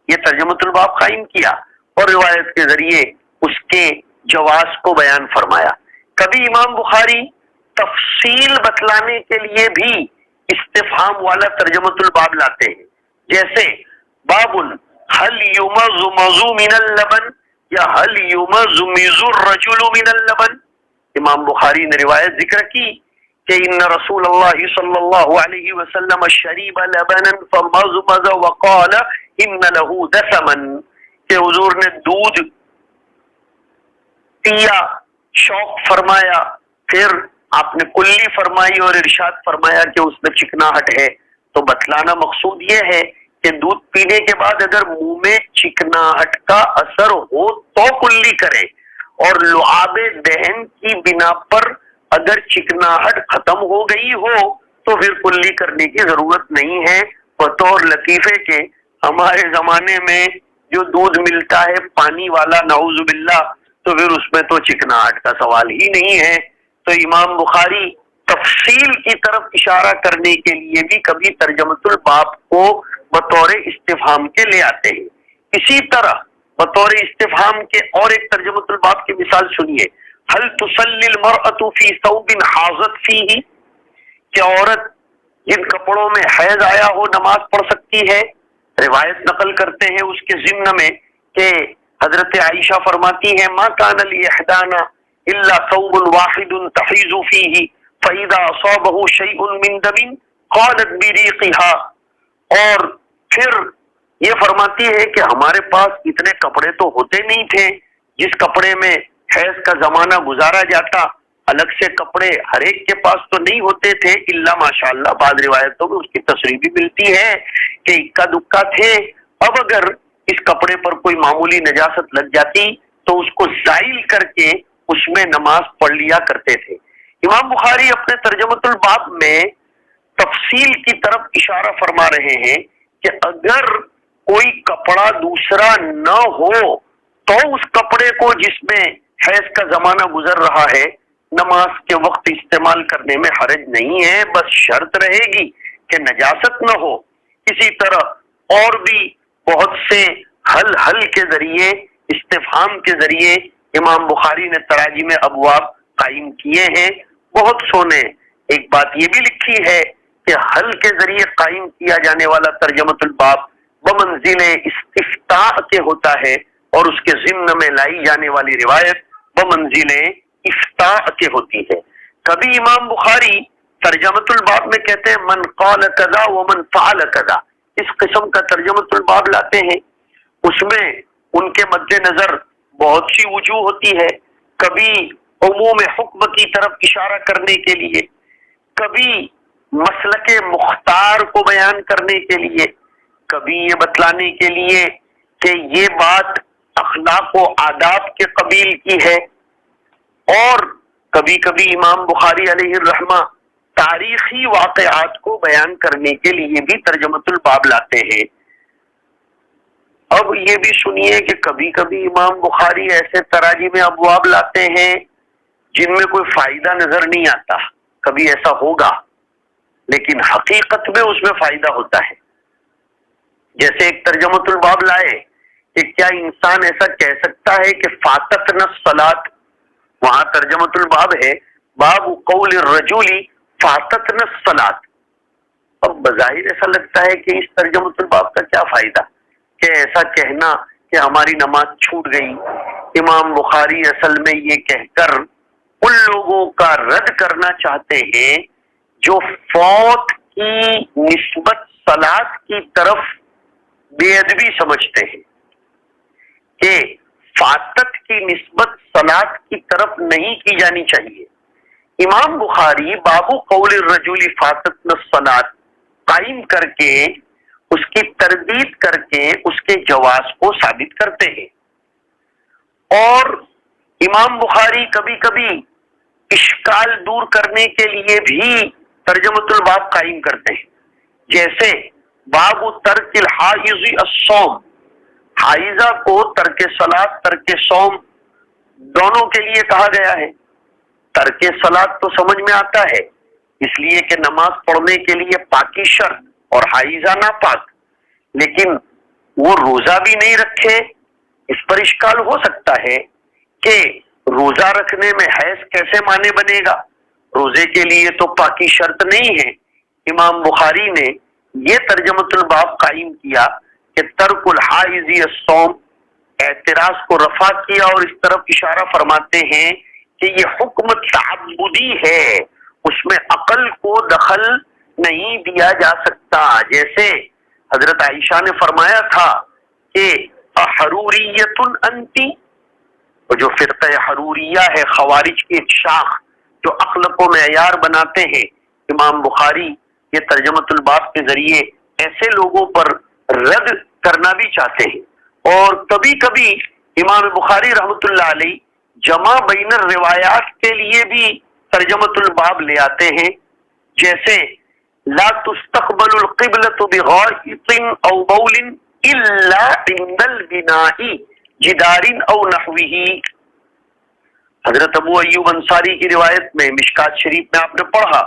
یہ ترجمۃ الباب قائم کیا اور روایت کے ذریعے اس کے جواز کو بیان فرمایا. کبھی امام بخاری تفصیل بتلانے کے لیے بھی استفہام والا ترجمۃ الباب لاتے ہیں، جیسے باب حل یمزمز من اللبن یا حل یمزمز الرجل من اللبن. امام بخاری نے روایت ذکر کی کہ ان رسول اللہ صلی اللہ علیہ وسلم شریب لبنا فمزمز وقال ان له دسما، کہ حضور نے دودھ پیا، شوق فرمایا، پھر آپ نے کلی فرمائی اور ارشاد فرمایا کہ اس میں چکناہٹ ہے. تو بتلانا مقصود یہ ہے کہ دودھ پینے کے بعد اگر منہ میں چکناہٹ کا اثر ہو تو کلی کرے، اور لعاب دہن کی بنا پر اگر چکناہٹ ختم ہو گئی ہو تو پھر کلی کرنے کی ضرورت نہیں ہے. بطور لطیفے کے ہمارے زمانے میں جو دودھ ملتا ہے پانی والا نعوذ باللہ، تو پھر اس میں تو چکناہٹ کا سوال ہی نہیں ہے. تو امام بخاری تفصیل کی طرف اشارہ کرنے کے لیے بھی کبھی ترجمۃ الباب کو بطور استفہام کے لے آتے ہیں. اسی طرح بطور استفہام کے اور ایک ترجمۃ الباب کی مثال سنیے، هل تصلی المرأة فی ثوب حاضت فیہ، کہ عورت جن کپڑوں میں حیض آیا ہو نماز پڑھ سکتی ہے. روایت نقل کرتے ہیں اس کے ضمن میں کہ حضرت عائشہ فرماتی ہیں ما کان لإحدانا الا ثوب واحد تحیض فیہ فإذا أصابه شيء من دم قالت بريقها. اور پھر یہ فرماتی ہے کہ ہمارے پاس اتنے کپڑے تو ہوتے نہیں تھے جس کپڑے میں حیض کا زمانہ گزارا جاتا، الگ سے کپڑے ہر ایک کے پاس تو نہیں ہوتے تھے، الا ماشاءاللہ بعض روایتوں میں اس کی تصریح بھی ملتی ہے کہ اکا دکا تھے۔ اب اگر اس کپڑے پر کوئی معمولی نجاست لگ جاتی تو اس کو زائل کر کے اس میں نماز پڑھ لیا کرتے تھے۔ امام بخاری اپنے ترجمۃ الباب میں تفصیل کی طرف اشارہ فرما رہے ہیں کہ اگر کوئی کپڑا دوسرا نہ ہو تو اس کپڑے کو جس میں حیض کا زمانہ گزر رہا ہے نماز کے وقت استعمال کرنے میں حرج نہیں ہے، بس شرط رہے گی کہ نجاست نہ ہو۔ اسی طرح اور بھی بہت سے حل کے ذریعے، استفہام کے ذریعے امام بخاری نے تراجم ابواب قائم کیے ہیں، بہت سونے۔ ایک بات یہ بھی لکھی ہے کہ حل کے ذریعے قائم کیا جانے والا ترجمۃ الباب بمنزل استفتاء کے ہوتا ہے، اور اس کے ضمن میں لائی جانے والی روایت بمنزل افتاء کے ہوتی ہے۔ کبھی امام بخاری ترجمۃ الباب میں کہتے ہیں من قال کذا ومن فعل کذا، اس قسم کا ترجمۃ الباب لاتے ہیں، اس میں ان کے مد نظر بہت سی وجوہ ہوتی ہے، کبھی عموم حکم کی طرف اشارہ کرنے کے لیے، کبھی مسلک مختار کو بیان کرنے کے لیے، کبھی یہ بتلانے کے لیے کہ یہ بات اخلاق و آداب کے قبیل کی ہے، اور کبھی کبھی امام بخاری علیہ الرحمہ تاریخی واقعات کو بیان کرنے کے لیے بھی ترجمۃ الباب لاتے ہیں۔ اب یہ بھی سنیے کہ کبھی کبھی امام بخاری ایسے تراجم ابواب لاتے ہیں جن میں کوئی فائدہ نظر نہیں آتا، کبھی ایسا ہوگا لیکن حقیقت میں اس میں فائدہ ہوتا ہے۔ جیسے ایک ترجمۃ الباب لائے کہ کیا انسان ایسا کہہ سکتا ہے کہ فاتتنا الصلاۃ، وہاں ترجمۃ الباب ہے باب قول الرجل فاتتنا الصلاۃ۔ اب بظاہر ایسا لگتا ہے کہ اس ترجمۃ الباب کا کیا فائدہ کہ ایسا کہنا کہ ہماری نماز چھوٹ گئی۔ امام بخاری اصل میں یہ کہہ کر ان لوگوں کا رد کرنا چاہتے ہیں جو فوت کی نسبت صلاۃ کی طرف بے ادبی سمجھتے ہیں کہ فاتت کی نسبت صلاۃ کی طرف نہیں کی جانی چاہیے۔ امام بخاری بابو قول الرجل فاتتنا الصلاۃ قائم کر کے اس کی تردید کر کے اس کے جواز کو ثابت کرتے ہیں، اور امام بخاری کبھی کبھی اشکال دور کرنے کے لیے بھی ترجمۃ الباب قائم کرتے ہیں، جیسے باب ترک الحائض الصوم، حائضہ کو ترک صلاۃ ترک صوم دونوں کے لیے کہا گیا ہے۔ ترک صلاۃ تو سمجھ میں آتا ہے، اس لیے کہ نماز پڑھنے کے لیے پاکی شرط اور حائضہ ناپاک، لیکن وہ روزہ بھی نہیں رکھے، اس پر اشکال ہو سکتا ہے کہ روزہ رکھنے میں حیض کیسے معنی بنے گا، روزے کے لیے تو پاکی شرط نہیں ہے۔ امام بخاری نے یہ ترجمۃ الباب قائم کیا کہ ترک الحائض الصوم، اعتراض کو رفع کیا اور اس طرف اشارہ فرماتے ہیں کہ یہ حکم تعبدی ہے، اس میں عقل کو دخل نہیں دیا جا سکتا۔ جیسے حضرت عائشہ نے فرمایا تھا کہ حروریت انتی، جو فرقہ حروریہ ہے خوارج کی ایک شاخ جو عقل کو معیار بناتے ہیں، امام بخاری یہ ترجمۃ الباب کے ذریعے ایسے لوگوں پر رد کرنا بھی چاہتے ہیں۔ اور کبھی کبھی امام بخاری رحمۃ اللہ علیہ جمع بین الروایات کے لیے بھی ترجمۃ الباب لے آتے ہیں، جیسے لا تستقبل القبلة بغائط او بول الا عند البناء جدار او نحوه۔ حضرت ابو ایوب انصاری کی روایت میں مشکات شریف میں آپ نے پڑھا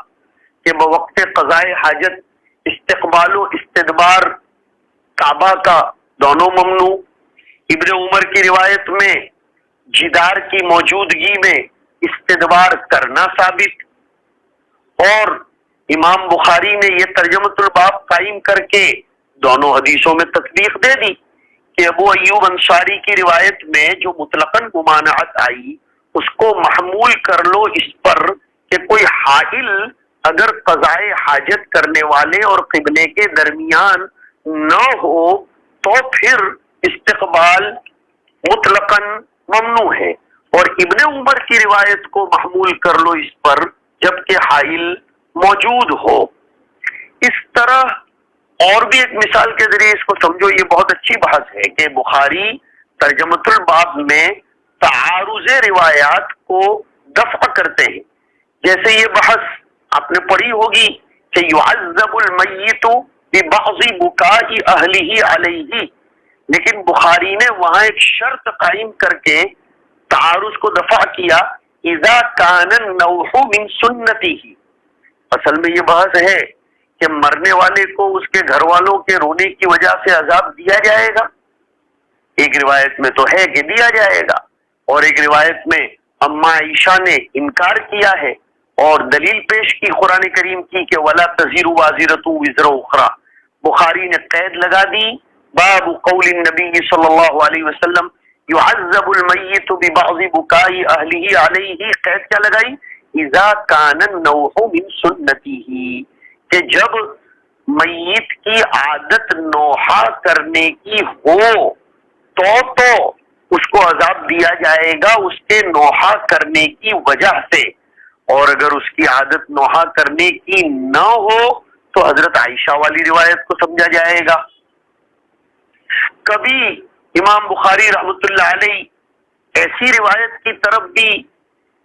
کہ بوقت قضاء حاجت استقبال و استدبار کعبہ کا دونوں ممنوع۔ ابن عمر کی روایت میں جدار کی موجودگی میں استدبار کرنا ثابت، اور امام بخاری نے یہ ترجمۃ الباب قائم کر کے دونوں حدیثوں میں تصدیق دے دی کہ ابو ایوب انصاری کی روایت میں جو مطلقاً ممانعت آئی اس کو محمول کر لو اس پر کہ کوئی حائل اگر قضاء حاجت کرنے والے اور قبلے کے درمیان نہ ہو تو پھر استقبال مطلقاً ممنوع ہے، اور ابن عمر کی روایت کو محمول کر لو اس پر جبکہ حائل موجود ہو۔ اس طرح اور بھی ایک مثال کے ذریعے اس کو سمجھو، یہ بہت اچھی بحث ہے کہ بخاری ترجمۃ الباب میں تعارض روایات کو دفع کرتے ہیں۔ جیسے یہ بحث آپ نے پڑھی ہوگی کہ یعذب المیت ببعض بکاء اہلہ علیہ، لیکن بخاری نے وہاں ایک شرط قائم کر کے تعارض کو دفع کیا، اذا کان النوح من سنتہ۔ اصل میں یہ بحث ہے کہ مرنے والے کو اس کے گھر والوں کے رونے کی وجہ سے عذاب دیا جائے گا، ایک روایت میں تو ہے کہ دیا جائے گا، اور ایک روایت میں اما عائشہ نے انکار کیا ہے اور دلیل پیش کی قرآن کریم کی کہ ولا تزر وازرۃ وزر اخرى۔ بخاری نے قید لگا دی، باب قول النبی صلی اللہ علیہ وسلم يعذب المیت ببعض بکاء اہلہ علیہ، قید کیا لگائی؟ اذا کان النوح من سنتہ، کہ جب میت کی عادت نوحہ کرنے کی ہو تو اس کو عذاب دیا جائے گا اس کے نوحہ کرنے کی وجہ سے، اور اگر اس کی عادت نوحہ کرنے کی نہ ہو تو حضرت عائشہ والی روایت کو سمجھا جائے گا۔ کبھی امام بخاری رحمۃ اللہ علیہ ایسی روایت کی طرف بھی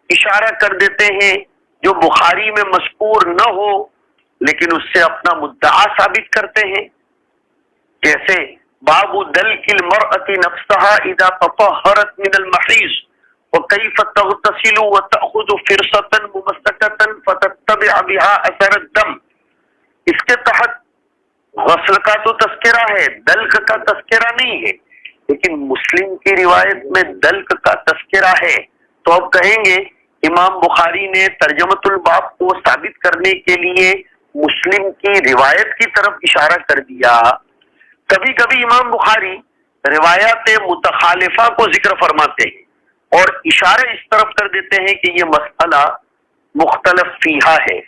اشارہ کر دیتے ہیں جو بخاری میں مذکور نہ ہو لیکن اس سے اپنا مدعا ثابت کرتے ہیں، جیسے باب دلک المرأة نفسها اذا تطہرت من المحیض وكيف تغتسل وتأخذ فرصة ممسكة فتتبع بها اثر الدم۔ اس کے تحت غسل کا تو تذکرہ ہے، دلک کا تذکرہ نہیں ہے، لیکن مسلم کی روایت میں دلک کا تذکرہ ہے، تو اب کہیں گے امام بخاری نے ترجمۃ الباب کو ثابت کرنے کے لیے مسلم کی روایت کی طرف اشارہ کر دیا۔ کبھی کبھی امام بخاری روایات متخالفہ کو ذکر فرماتے ہیں اور اشارے اس طرف کر دیتے ہیں کہ یہ مسئلہ مختلف فیہا ہے۔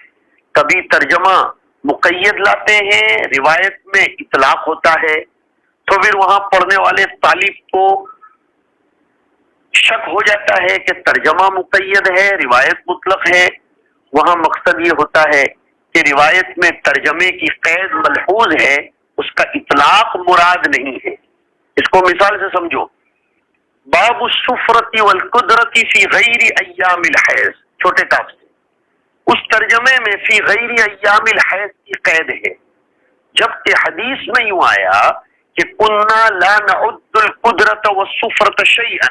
کبھی ترجمہ مقید لاتے ہیں، روایت میں اطلاق ہوتا ہے، تو پھر وہاں پڑھنے والے طالب کو شک ہو جاتا ہے کہ ترجمہ مقید ہے، روایت مطلق ہے۔ وہاں مقصد یہ ہوتا ہے کہ روایت میں ترجمے کی قید ملحوظ ہے، اس کا اطلاق مراد نہیں ہے۔ اس کو مثال سے سمجھو، باب السفرۃ والقدرۃ فی غیر ایام الحیض، چھوٹے کاف سے، اس ترجمے میں فی غیر ایام الحیض کی قید ہے، جبکہ حدیث میں یوں آیا کہ کنا لا نعد القدرۃ والسفرۃ شیئا۔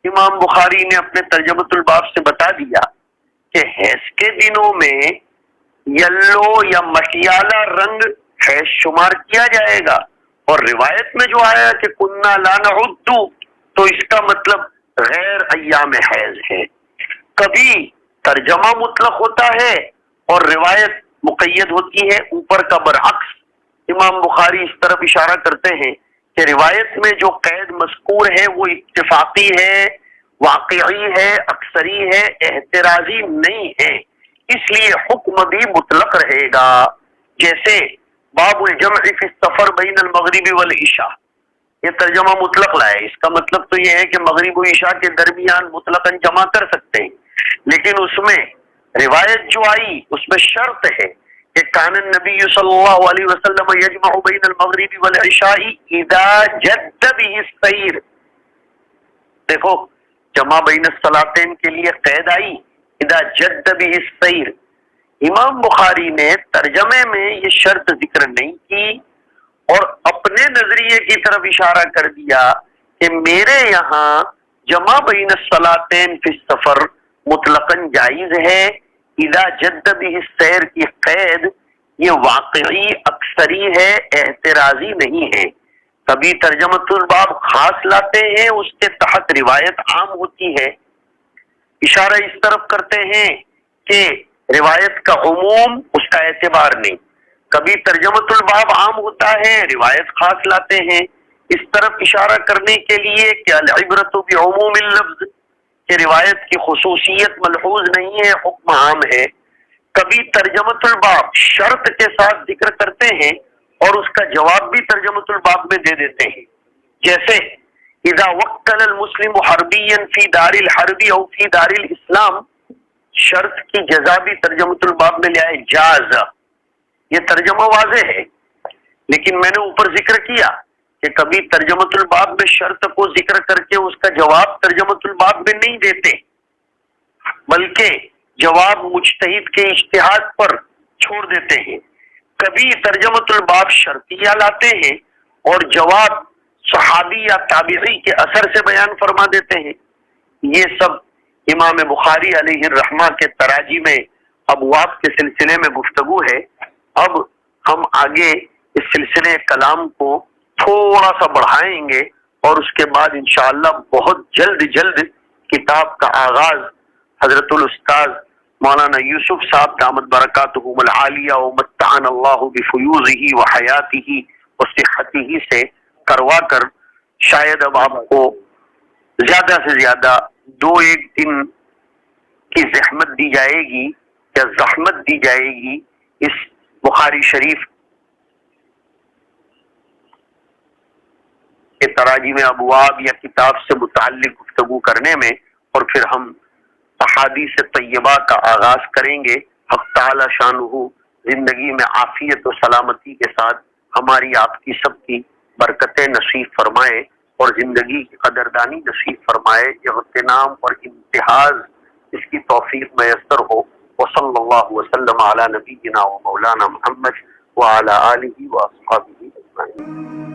امام بخاری نے اپنے ترجمۃ الباب سے بتا دیا کہ حیض کے دنوں میں یلو یا مٹیالہ رنگ حیض شمار کیا جائے گا، اور روایت میں جو آیا کہ کنا لا نعد، تو اس کا مطلب غیر ایام حیض ہے۔ کبھی ترجمہ مطلق ہوتا ہے اور روایت مقید ہوتی ہے، اوپر کا برعکس۔ امام بخاری اس طرف اشارہ کرتے ہیں کہ روایت میں جو قید مذکور ہے وہ اتفاقی ہے، واقعی ہے، اکثری ہے، احترازی نہیں ہے، اس لیے حکم بھی مطلق رہے گا۔ جیسے باب الجمع فی السفر بین المغرب والعشاء، یہ ترجمہ مطلق لائے، اس کا مطلب تو یہ ہے کہ مغرب و عشاء کے درمیان مطلقاً جمع کر سکتے ہیں، لیکن اس میں روایت جو آئی اس میں شرط ہے کہ کان النبی صلی اللہ علیہ وسلم یجمع بین المغرب والعشاء اذا جد به السیر۔ دیکھو جمع بین الصلاتین کے لیے قید آئی اذا جد به السیر۔ امام بخاری نے ترجمے میں یہ شرط ذکر نہیں کی اور اپنے نظریے کی طرف اشارہ کر دیا کہ میرے یہاں جمع بین الصلاتین فی السفر مطلقاً جائز ہے، اذا جد به السیر کی قید یہ واقعی اکثری ہے، احترازی نہیں ہے۔ کبھی ترجمۃ الباب خاص لاتے ہیں، اس کے تحت روایت عام ہوتی ہے، اشارہ اس طرف کرتے ہیں کہ روایت کا عموم اس کا اعتبار نہیں۔ کبھی ترجمۃ الباب عام ہوتا ہے، روایت خاص لاتے ہیں، اس طرف اشارہ کرنے کے لیے کہ العبرۃ بعموم اللفظ، کہ روایت کی خصوصیت ملحوظ نہیں ہے، حکم عام ہے۔ کبھی ترجمۃ الباب شرط کے ساتھ ذکر کرتے ہیں اور اس کا جواب بھی ترجمۃ الباب میں دے دیتے ہیں، جیسے اذا وکل المسلم حربیا فی دار الحرب او فی دار الاسلام، شرط کی جزا بھی ترجمۃ الباب میں لے آئے، جاز، یہ ترجمہ واضح ہے، لیکن میں نے اوپر ذکر کیا کہ کبھی ترجمۃ الباب میں شرط کو ذکر کر کے اس کا جواب ترجمۃ الباب میں نہیں دیتے، بلکہ جواب مجتہد کے اجتہاد پر چھوڑ دیتے ہیں۔ کبھی ترجمۃ الباب شرطیہ لاتے ہیں اور جواب صحابی یا تابعی کے اثر سے بیان فرما دیتے ہیں۔ یہ سب امام بخاری علیہ الرحمہ کے تراجم ابواب کے سلسلے میں گفتگو ہے۔ اب ہم آگے اس سلسلے کلام کو تھوڑا سا بڑھائیں گے اور اس کے بعد انشاءاللہ بہت جلد کتاب کا آغاز حضرت الاستاذ مولانا یوسف صاحب دامت برکاتہم العالیہ ومتعنا اللہ بفیوضہ وحیاتہ وصحتہ سے کروا کر شاید اب آپ کو زیادہ سے زیادہ 2-1 دن کی زحمت دی جائے گی یا زحمت دی جائے گی اس بخاری شریف کے تراجم ابواب یا کتاب سے متعلق گفتگو کرنے میں، اور پھر ہم احادیث طیبہ کا آغاز کریں گے۔ حق تعالی شانہ زندگی میں عافیت و سلامتی کے ساتھ ہماری آپ کی سب کی برکتیں نصیب فرمائے اور زندگی کی قدردانی نصیب فرمائے، اغتنام اور امتحاز اس کی توفیق میسر ہو۔ وصلی اللہ وسلم علی نبینا و مولانا محمد وعلی آلہ واصحابہ اجمعین۔